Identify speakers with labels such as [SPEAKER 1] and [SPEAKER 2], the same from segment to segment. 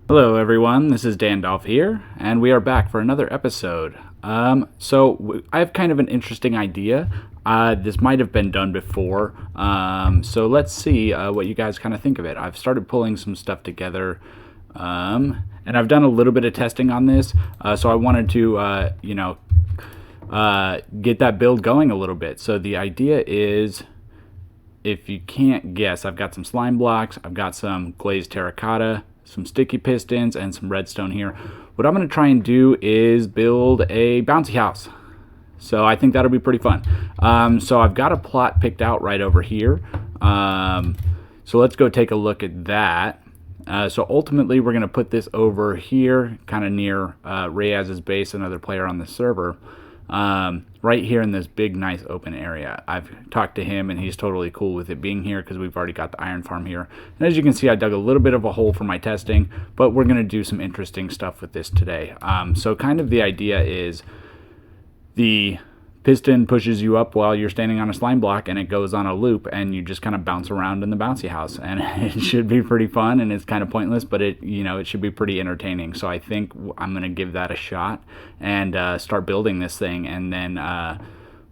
[SPEAKER 1] Hello everyone, this is Dandolph here, and we are back for another episode. I have kind of an interesting idea. This might have been done before, so let's see what you guys kind of think of it. I've started pulling some stuff together, and I've done a little bit of testing on this, so I wanted to, get that build going a little bit. So the idea is, if you can't guess, I've got some slime blocks, I've got some glazed terracotta, some sticky pistons, and some redstone here. What I'm going to try and do is build a bouncy house. So I think that'll be pretty fun. So I've got a plot picked out right over here. So let's go take a look at that. So ultimately we're going to put this over here, kind of near Reyes's base, another player on the server. Right here in this big nice open area. I've talked to him and he's totally cool with it being here because we've already got the iron farm here. And as you can see, I dug a little bit of a hole for my testing, but we're going to do some interesting stuff with this today. So kind of the idea is the piston pushes you up while you're standing on a slime block, and it goes on a loop, and you just kind of bounce around in the bouncy house, and it should be pretty fun. And it's kind of pointless, but it should be pretty entertaining. So I think I'm gonna give that a shot and start building this thing, and then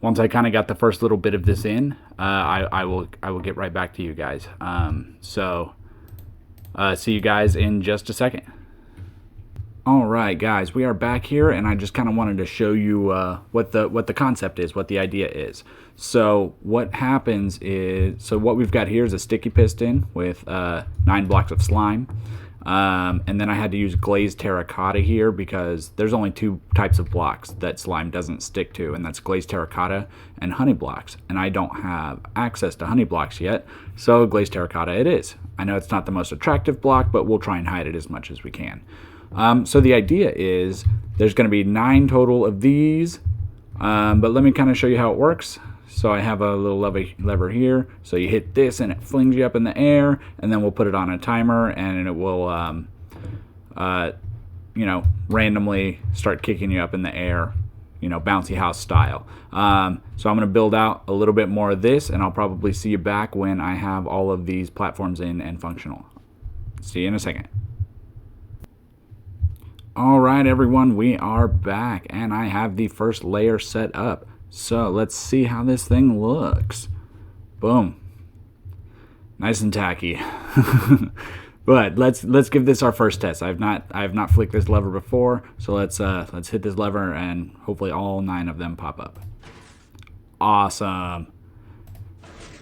[SPEAKER 1] once I kind of got the first little bit of this in, I will get right back to you guys. See you guys in just a second. Alright guys, we are back here, and I just kind of wanted to show you what the concept is, what the idea is. So what happens is, what we've got here is a sticky piston with 9 blocks of slime. And then I had to use glazed terracotta here because there's only 2 types of blocks that slime doesn't stick to, and that's glazed terracotta and honey blocks. And I don't have access to honey blocks yet, so glazed terracotta it is. I know it's not the most attractive block, but we'll try and hide it as much as we can. So the idea is there's going to be 9 total of these, but let me kind of show you how it works. So I have a little lever here, so you hit this and it flings you up in the air, and then we'll put it on a timer, and it will randomly start kicking you up in the air, bouncy house style. So I'm going to build out a little bit more of this, and I'll probably see you back when I have all of these platforms in and functional. See you in a second. Alright everyone, we are back, and I have the first layer set up. So let's see how this thing looks. Boom. Nice and tacky. But let's give this our first test. I have not flicked this lever before, so let's hit this lever and hopefully all 9 of them pop up. Awesome.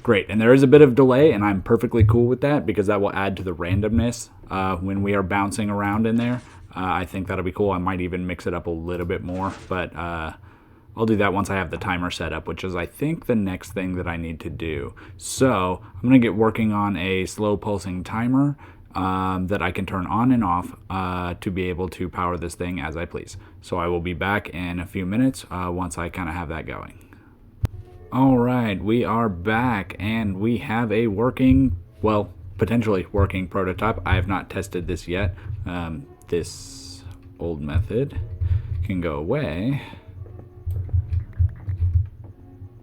[SPEAKER 1] Great, and there is a bit of delay, and I'm perfectly cool with that because that will add to the randomness when we are bouncing around in there. I think that'll be cool. I might even mix it up a little bit more, but I'll do that once I have the timer set up, which is, I think, the next thing that I need to do. So I'm going to get working on a slow pulsing timer that I can turn on and off to be able to power this thing as I please. So I will be back in a few minutes once I kind of have that going. Alright, we are back, and we have a working, well, potentially working prototype. I have not tested this yet. This old method can go away.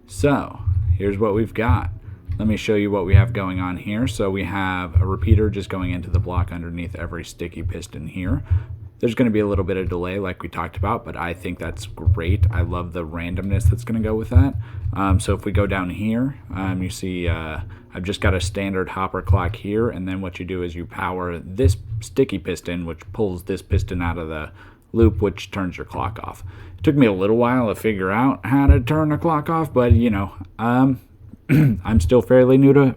[SPEAKER 1] So here's what we've got. Let me show you what we have going on here. So we have a repeater just going into the block underneath every sticky piston here. There's going to be a little bit of delay like we talked about, but I think that's great. I love the randomness that's going to go with that. So if we go down here, you see I've just got a standard hopper clock here, and then what you do is you power this sticky piston, which pulls this piston out of the loop, which turns your clock off. It took me a little while to figure out how to turn the clock off, but I'm still fairly new to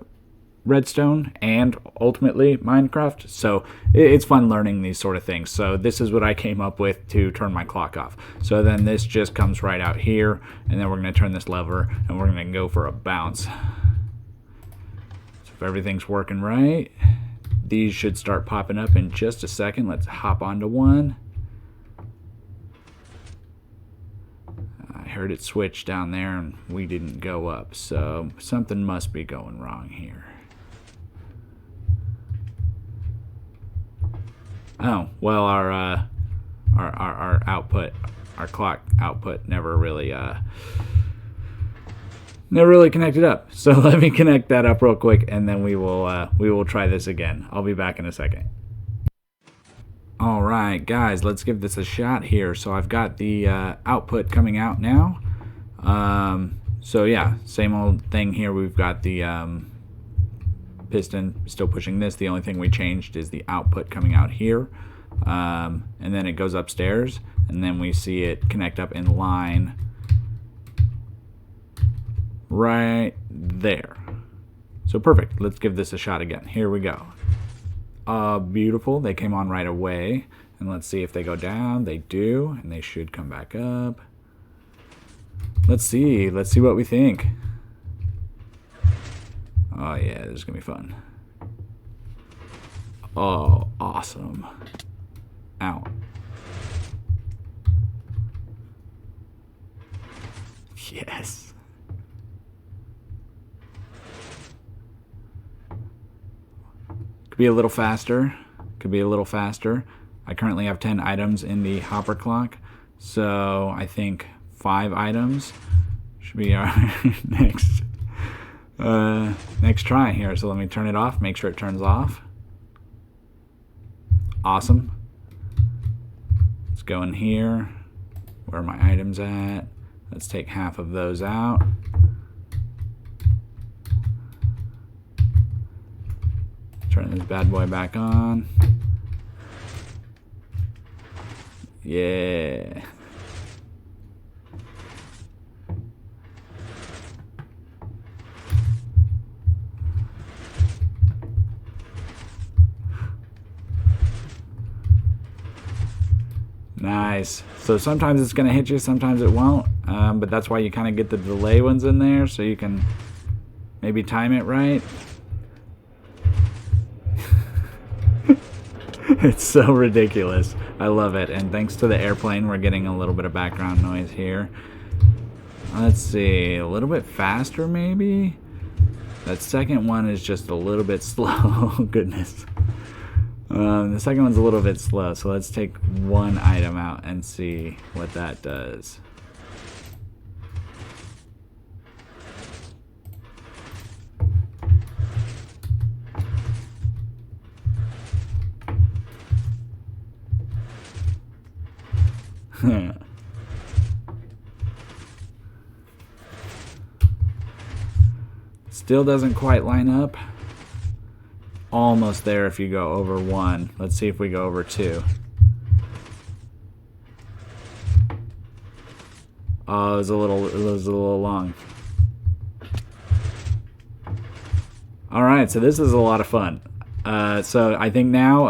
[SPEAKER 1] Redstone and ultimately Minecraft, so it's fun learning these sort of things. So this is what I came up with to turn my clock off. So then this just comes right out here, and then we're going to turn this lever and we're going to go for a bounce. So if everything's working right, these should start popping up in just a second. Let's hop onto one. I heard it switch down there and we didn't go up, so something must be going wrong here. Oh, well, our output, our clock output never really connected up. So let me connect that up real quick, and then we will try this again. I'll be back in a second. Alright guys, let's give this a shot here. So I've got the output coming out now. So yeah, same old thing here. We've got the piston still pushing this. The only thing we changed is the output coming out here. And then it goes upstairs, and then we see it connect up in line right there. So perfect. Let's give this a shot again. Here we go. Beautiful. They came on right away. And let's see if they go down. They do, and they should come back up. Let's see what we think. Oh yeah, this is gonna be fun. Oh, awesome. Ow. Yes. Could be a little faster. Could be a little faster. I currently have 10 items in the hopper clock, so I think 5 items should be our next try here. So let me turn it off, make sure it turns off. Awesome. Let's go in here. Where are my items at? Let's take half of those out. Turn this bad boy back on. Yeah. Nice. So sometimes it's going to hit you, sometimes it won't. But that's why you kind of get the delay ones in there, so you can maybe time it right. It's so ridiculous. I love it. And thanks to the airplane, we're getting a little bit of background noise here. Let's see. A little bit faster, maybe? That second one is just a little bit slow. Goodness. The second one's a little bit slow, so let's take one item out and see what that does. Still doesn't quite line up. Almost there if you go over 1. Let's see if we go over 2. Oh, it was a little long. Alright, so this is a lot of fun. So I think now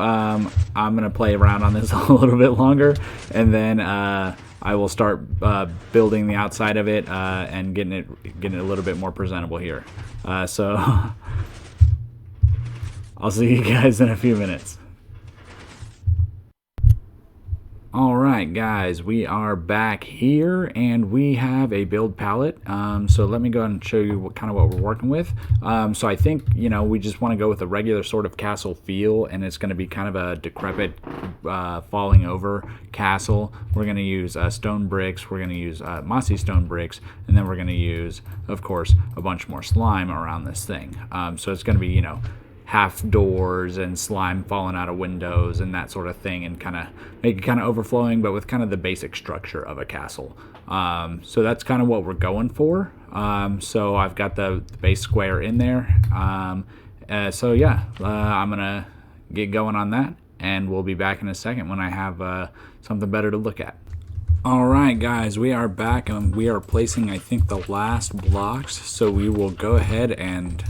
[SPEAKER 1] I'm going to play around on this a little bit longer, and then I will start building the outside of it and getting it a little bit more presentable here. So I'll see you guys in a few minutes. Alright guys, we are back here and we have a build palette. So let me go ahead and show you what we're working with. So I think, we just want to go with a regular sort of castle feel, and it's going to be kind of a decrepit, falling over castle. We're going to use stone bricks, we're going to use mossy stone bricks, and then we're going to use, of course, a bunch more slime around this thing. So it's going to be, half doors and slime falling out of windows and that sort of thing, and kind of make it kind of overflowing, but with kind of the basic structure of a castle. So that's kind of what we're going for. So I've got the base square in there. So yeah, I'm gonna get going on that, and we'll be back in a second when I have something better to look at. Alright guys, we are back and we are placing, I think, the last blocks. So we will go ahead and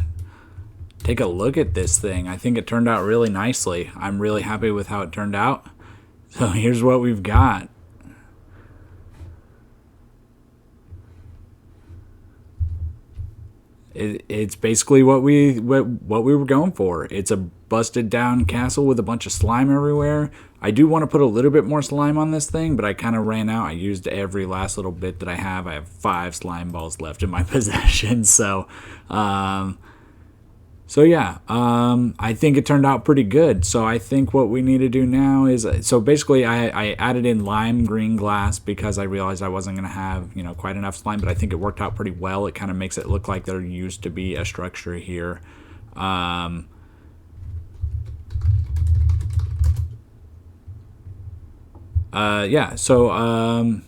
[SPEAKER 1] take a look at this thing. I think it turned out really nicely. I'm really happy with how it turned out. So here's what we've got. It's basically what we were going for. It's a busted down castle with a bunch of slime everywhere. I do want to put a little bit more slime on this thing, but I kind of ran out. I used every last little bit that I have. I have 5 slime balls left in my possession. So yeah, I think it turned out pretty good. So I think what we need to do now is, so basically I added in lime green glass because I realized I wasn't going to have, quite enough slime, but I think it worked out pretty well. It kind of makes it look like there used to be a structure here. Yeah, so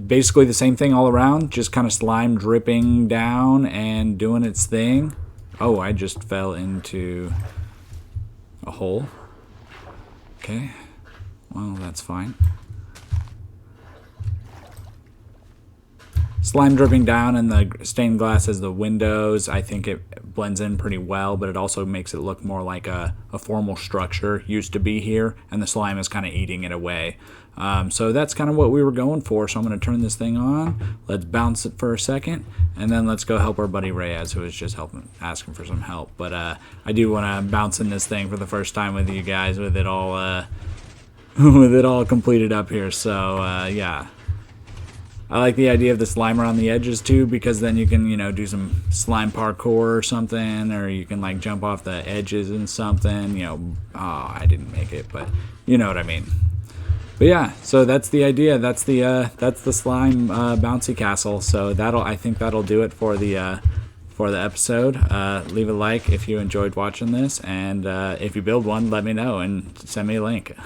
[SPEAKER 1] basically the same thing all around, just kind of slime dripping down and doing its thing. Oh, I just fell into a hole. Okay, well, that's fine. Slime dripping down and the stained glass as the windows. I think it blends in pretty well, but it also makes it look more like a formal structure used to be here, and the slime is kind of eating it away. So that's kind of what we were going for. So I'm going to turn this thing on. Let's bounce it for a second, and then let's go help our buddy Reyes, who was just asking for some help. But I do want to bounce in this thing for the first time with you guys, with it all with it all completed up here. So yeah. I like the idea of the slime around the edges too, because then you can, you know, do some slime parkour or something, or you can like jump off the edges and something, you know. Oh, I didn't make it, but you know what I mean. But yeah, so that's the idea. That's the slime bouncy castle. So I think that'll do it for the episode. Leave a like if you enjoyed watching this, and if you build one, let me know and send me a link.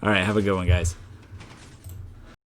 [SPEAKER 1] All right, have a good one, guys.